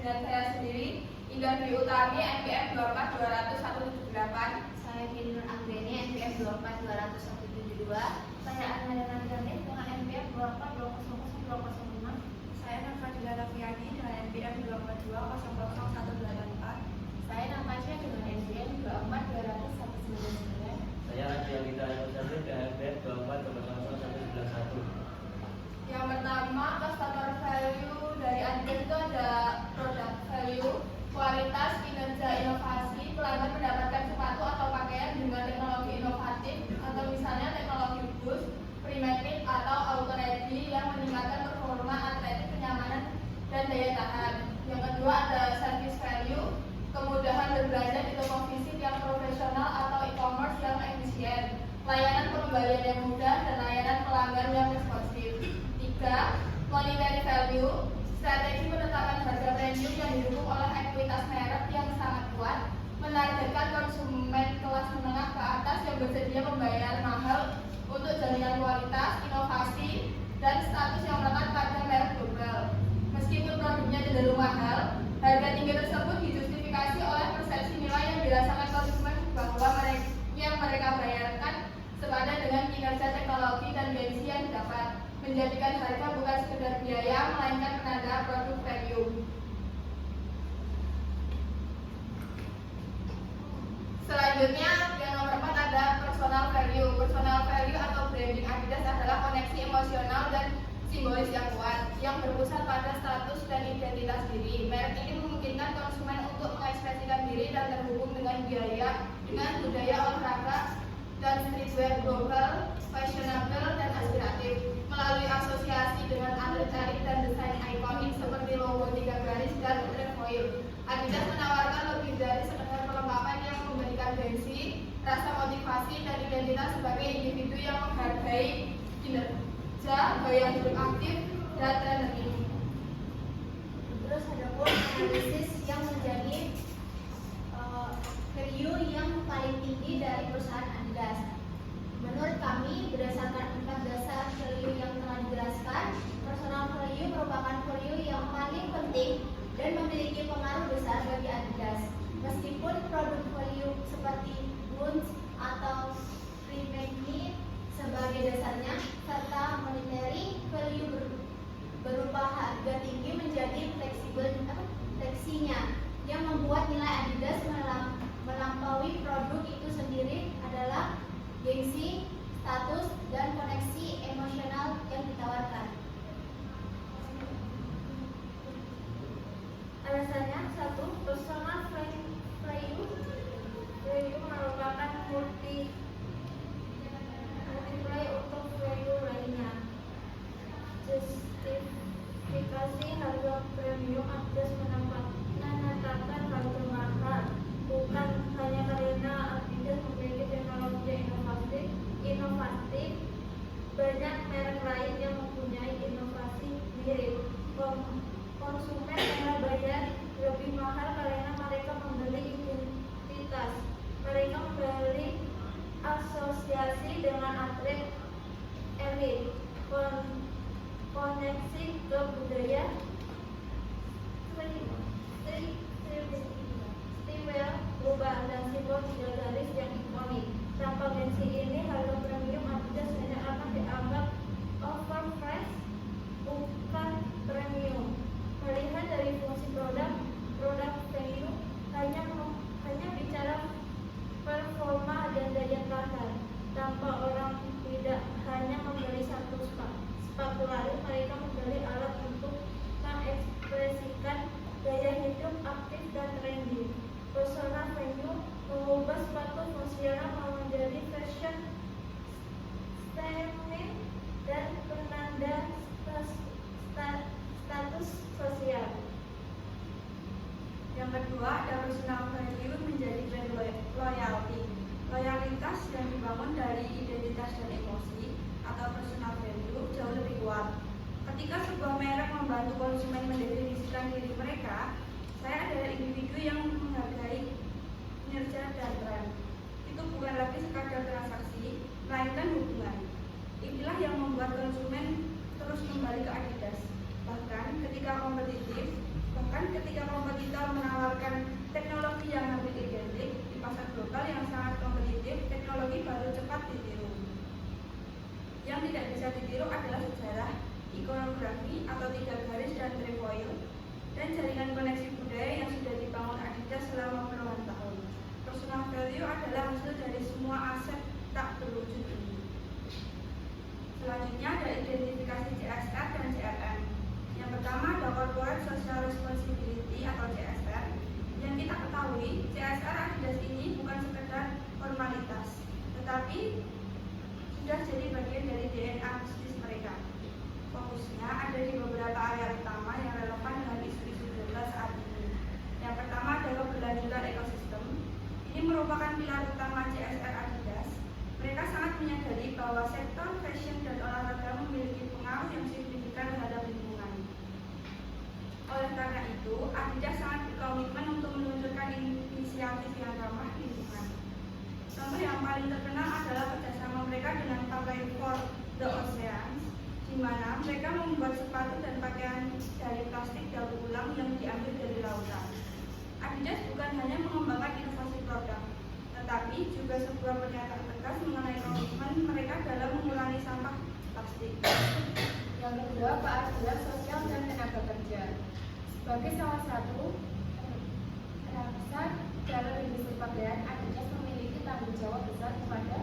dengan saya sendiri, Indah Dwi Utami, NPM 2424178. Saya Kinur Anggreni, NPM 2424172. Saya Ananda Nandani dengan NPM 2420006. Saya Nafadila Rafiani dengan NPM 242000184. Saya Natasha dengan NPM 2420199. Saya Adialita Ayusari dengan NPM 2400191. Yang pertama, customer value dari Adidas itu ada product value, kualitas, kinerja, inovasi. Pelanggan mendapatkan sepatu atau pakaian dengan teknologi inovatif atau misalnya teknologi boost, pre-matching atau auto ready yang meningkatkan performa atletik, kenyamanan, dan daya tahan. Yang kedua ada service value, kemudahan berbelanja di toko fisik yang profesional atau e-commerce yang efisien, layanan pengembalian yang mudah, dan layanan pelanggan yang responsif. 3. Monetary value, strategi penetapan harga premium yang didukung oleh ekuitas merek yang sangat kuat, menargetkan konsumen kelas menengah ke atas yang bersedia membayar mahal untuk jaminan kualitas, inovasi, dan status yang melekat pada merek global. Meskipun produknya cenderung mahal, harga tinggi tersebut dijustifikasi oleh persepsi nilai yang dirasakan konsumen bahwa mereka bayarkan sepadan dengan kinerja teknologi dan gengsi yang didapat, menjadikan harga bukan sekedar biaya, melainkan penanda produk premium. Selanjutnya, yang nomor 4 ada personal value. Personal value atau branding Adidas adalah koneksi emosional dan simbolis yang kuat, yang berpusat pada status dan identitas diri. Merek ini memungkinkan konsumen untuk mengekspresikan diri dan terhubung dengan budaya olahraga dan streetwear global, fashionable, dan aspiratif. Melalui asosiasi dengan atlet elit dan desain ikonik seperti logo 3 garis dan trefoil, Adidas menawarkan lebih dari sekedar perlengkapan yang memberikan gengsi, rasa motivasi, dan identitas sebagai individu yang menghargai kinerja, gaya hidup aktif, dan training. Terus ada pun analisis yang menjadi value yang paling tinggi dari perusahaan Adidas. Menurut kami, berdasarkan 4 dasar value yang telah dijelaskan, personal value merupakan value yang paling penting dan memiliki pengaruh besar bagi Adidas. Meskipun produk value seperti Bunds atau Pre-Made sebagai dasarnya, serta monetary value berupa harga tinggi menjadi fleksinya yang membuat nilai Adidas melampaui produk itu sendiri adalah gengsi, status, dan koneksi emosional yang ditawarkan. Alasannya, 1. Personal value merupakan multiply untuk value lainnya. Justifikasi harga premium Adidas menetapkan harga mahal bukan hanya karena Adidas memiliki teknologi inovatif. Banyak merek lain yang mempunyai inovasi mirip. Konsumen rela bayar lebih mahal karena mereka membeli identitas. Mereka membeli asosiasi dengan atlet elit, koneksi ke budaya, streetwear global, dan simbol 3 garis yang ikonik. Tanpa gengsi ini, harga premium Adidas hanya akan dianggap overpriced, bukan premium. Melihat dari fungsi produk value hanya bicara performa dan daya tahan. Tanpa orang tidak hanya membeli satu sepatu lain, mereka membeli alat untuk mengekspresikan gaya hidup aktif dan trendy. Personal value mengubah sepatu fungsional menjadi fashion statement dan penanda status sosial. Yang kedua, ada personal value menjadi brand loyalty. Loyalitas yang dibangun dari identitas dan emosi atau personal value jauh lebih kuat. Ketika sebuah merek membantu konsumen mendefinisikan diri mereka, saya adalah individu yang menghargai kinerja dan tren. Itu bukan lagi sekadar transaksi, melainkan hubungan. Inilah yang membuat konsumen terus kembali ke Adidas. Bahkan ketika kompetitif, Bahkan ketika kompetitor menawarkan teknologi yang hampir identik di pasar global yang sangat kompetitif, teknologi baru cepat ditiru. Yang tidak bisa ditiru adalah sejarah, ikonografi atau 3 garis dan trefoil, dan jaringan koneksi budaya yang sudah dibangun Adidas selama puluhan tahun. Personal value adalah hasil dari semua aset tak terwujud ini. Selanjutnya ada identifikasi CSR dan CRM. Yang pertama ada Corporate Social Responsibility atau CSR. Yang kita ketahui, CSR Adidas ini bukan sekedar formalitas, tetapi sudah jadi bagian dari DNA bisnis mereka. Fokusnya ada di beberapa area utama yang relevan dengan isu-isu global saat ini. Yang pertama adalah keberlanjutan ekosistem. Ini merupakan pilar utama CSR Adidas. Mereka sangat menyadari bahwa sektor fashion dan olahraga memiliki pengaruh yang signifikan terhadap lingkungan. Oleh karena itu, Adidas sangat berkomitmen untuk meluncurkan inisiatif yang ramah lingkungan. Contoh yang paling terkenal adalah kerjasama mereka dengan Parley for the Oceans, di mana mereka membuat sepatu dan pakaian dari plastik daur ulang yang diambil dari lautan. Adidas bukan hanya mengembangkan inovasi produk, tetapi juga sebuah pernyataan tegas mengenai komitmen mereka dalam mengurangi sampah plastik. Yang kedua, keadilan sosial dan tenaga kerja. Sebagai salah satu rangsa dalam industri pakaian, Adidas memiliki tanggung jawab besar kepada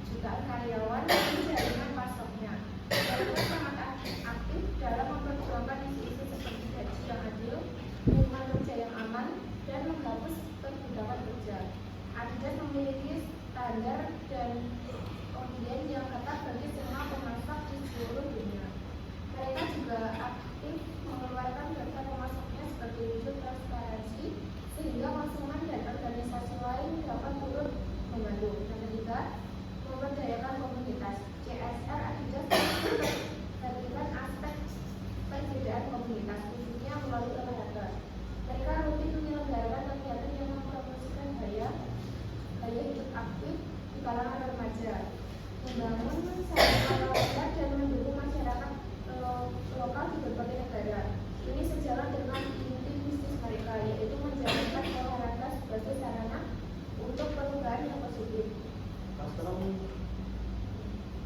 jutaan karyawan dan jaringan pasoknya. Mereka sangat aktif dalam memperjuangkan isu-isu seperti gaji yang adil, lingkungan kerja yang aman, dan menghapus perbudakan kerja. Adidas memiliki standar dan kemudian yang ketat bagi semua pemasok di seluruh dunia. Mereka juga aktif mengeluarkan data pemasoknya sebagai wujud transparansi sehingga konsumen dan organisasi lain dapat turut membantu. Yang ketiga, memberdayakan komunitas. CSR Adidas memperhatikan aspek perbedaan komunitas, khususnya melalui olahraga. Mereka rutin menyelenggarakan kegiatan yang mempromosikan gaya hidup aktif di kalangan remaja, membangun sarana olahraga dan mendukung masyarakat lokal di berbagai negara. Ini sejalan dengan inti bisnis mereka, yaitu menjadikan olahraga sebagai sarana untuk perubahan yang positif.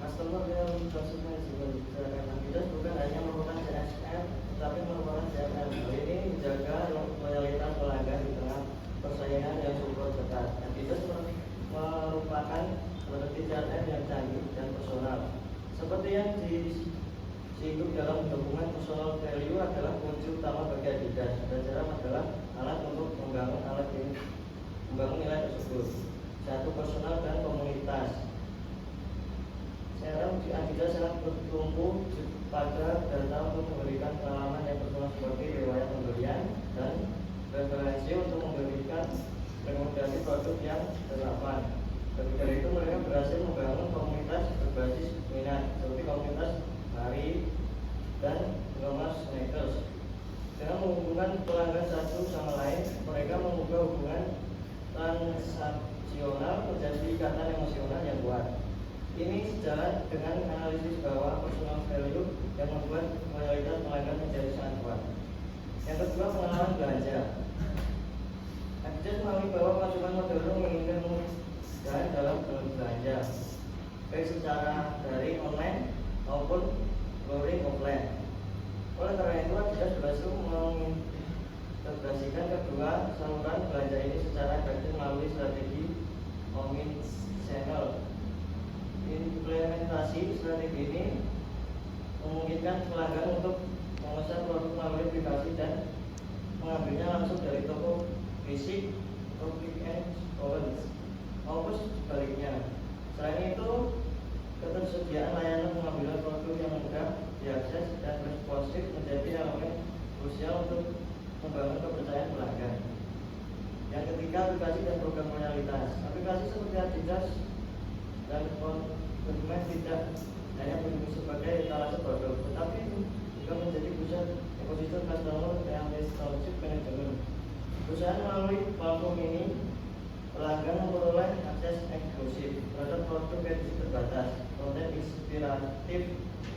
Customer yang konsumen sebagai Adidas bukan hanya merupakan CSR, tetapi merupakan CRM. Hal ini menjaga loyalitas pelanggan di tengah persaingan yang super ketat. Adidas merupakan strategi CRM yang canggih dan personal. Seperti yang disinggung dalam dokumen personal value adalah kunci utama bagi Adidas, dan CRM adalah alat untuk membangun nilai tersebut. Satu, personal dan komunitas. CRM di Adidas sangat bertumpu pada data untuk memberikan pengalaman yang personal seperti riwayat pembelian dan referensi untuk memberikan rekomendasi produk yang relevan. Lebih dari itu, mereka berhasil membangun komunitas berbasis minat seperti komunitas lari dan penggemar sneakers. Dengan menghubungkan pelanggan satu sama lain, mereka mengubah hubungan transaksional menjadi ikatan emosional yang kuat. Ini sejalan dengan analisis bahwa personal value yang membuat loyalitas pelanggan menjadi sangat kuat. Yang kedua, pengalaman belanja. Adidas memahami bahwa konsumen modern menginginkan kemudahan dalam berbelanja, baik secara daring online maupun luring offline. Oleh karena itu, Adidas berhasil mengintegrasikan kedua saluran belanja ini secara efektif melalui strategi omnichannel. Implementasi strategi ini memungkinkan pelanggan untuk memesan produk melalui aplikasi dan mengambilnya langsung dari toko fisik atau click and collect maupun sebaliknya. Selain itu, ketersediaan layanan pengambilan produk yang mudah diakses dan responsif menjadi elemen krusial untuk membangun kepercayaan pelanggan. Yang ketiga, aplikasi dan program loyalitas. Aplikasi seperti Adidas dan konsumen tidak hanya berfungsi sebagai etalase produk, tetapi juga menjadi pusat ekosistem customer and relationship management. Perusahaan melalui platform ini, pelanggan memperoleh akses eksklusif terhadap produk edisi terbatas, konten inspiratif,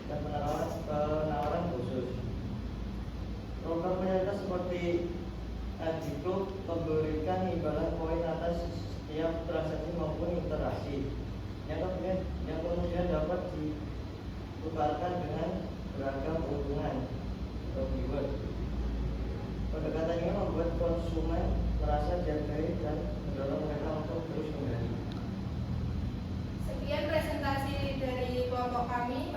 dan penawaran khusus. Program loyalitas seperti Adiko memberikan imbalan poin atas setiap transaksi maupun interaksi yang kemudian dapat ditukarkan dengan beragam keuntungan atau reward. Pendekatan ini membuat konsumen merasa dihargai dan mendorong mereka untuk terus kembali. Sekian presentasi dari kelompok kami.